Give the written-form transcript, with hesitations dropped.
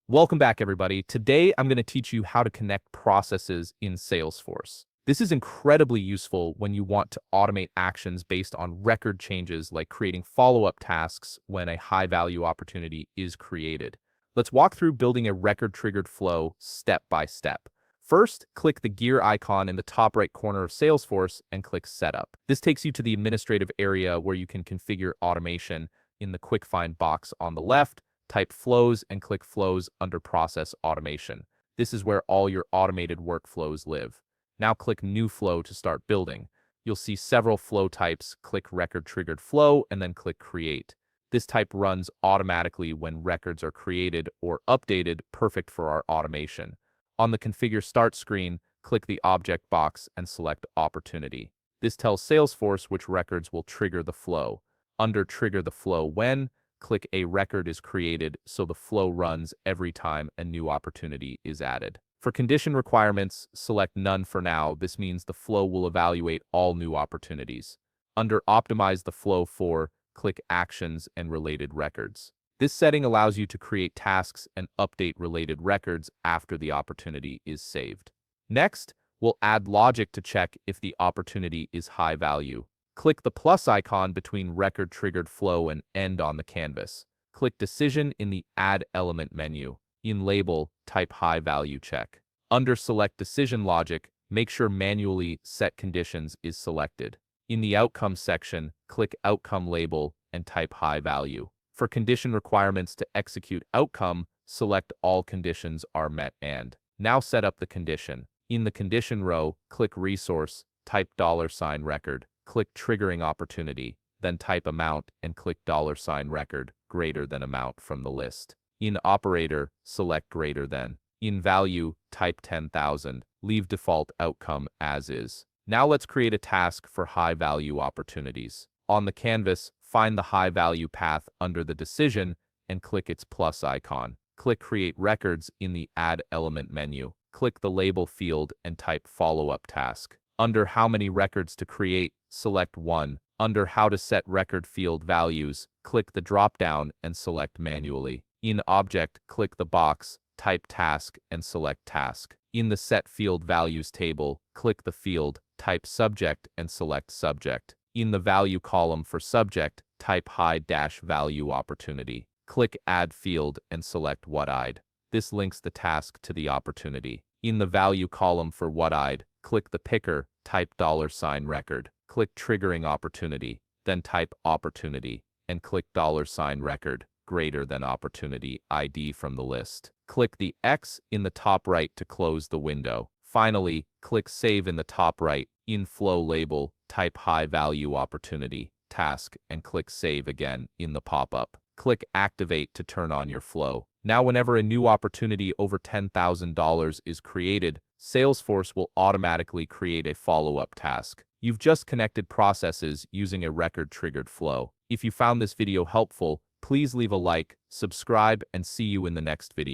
Welcome back, everybody. Today, I'm going to teach you how to connect processes in Salesforce. This is incredibly useful when you want to automate actions based on record changes like creating follow-up tasks when a high-value opportunity is created. Let's walk through building a record-triggered flow step by step. First, click the gear icon in the top right corner of Salesforce and click Setup. This takes you to the administrative area where you can configure automation. In the Quick Find box on the left, type flows and click flows under process automation. This is where all your automated workflows live. Now click new flow to start building. You'll see several flow types. Click record triggered flow and then click create. This type runs automatically when records are created or updated, perfect for our automation. On the configure start screen, click the object box and select opportunity. This tells Salesforce which records will trigger the flow. Under trigger the flow when, click a record is created so the flow runs every time a new opportunity is added. For condition requirements, select none for now. This means the flow will evaluate all new opportunities. Under optimize the flow for, click actions and related records. This setting allows you to create tasks and update related records after the opportunity is saved. Next, we'll add logic to check if the opportunity is high value. Click the plus icon between record triggered flow and end on the canvas. Click decision in the add element menu. In label, type high value check. Under select decision logic, make sure manually set conditions is selected. In the outcome section, click outcome label and type high value. For condition requirements to execute outcome, select all conditions are met and. Now set up the condition. In the condition row, click resource, type $record. Click triggering opportunity, then type amount and click $record greater than amount from the list. In operator, select greater than. In value, type 10,000. Leave default outcome as is. Now let's create a task for high value opportunities. On the canvas, find the high value path under the decision and click its plus icon. Click create records in the add element menu. Click the label field and type follow-up task. Under how many records to create, select 1. Under how to set record field values, click the drop-down and select manually. In object, click the box, type task and select task. In the set field values table, click the field, type subject and select subject. In the value column for subject, type high-value opportunity. Click add field and select what-eyed. This links the task to the opportunity. In the value column for what-eyed, click the picker, type $record. Click triggering opportunity, then type opportunity, and click $record greater than opportunity ID from the list. Click the X in the top right to close the window. Finally, click save in the top right. In flow label, type high value opportunity, task, and click save again in the pop-up. Click activate to turn on your flow. Now whenever a new opportunity over $10,000 is created, Salesforce will automatically create a follow-up task. You've just connected processes using a record-triggered flow. If you found this video helpful, please leave a like, subscribe, and see you in the next video.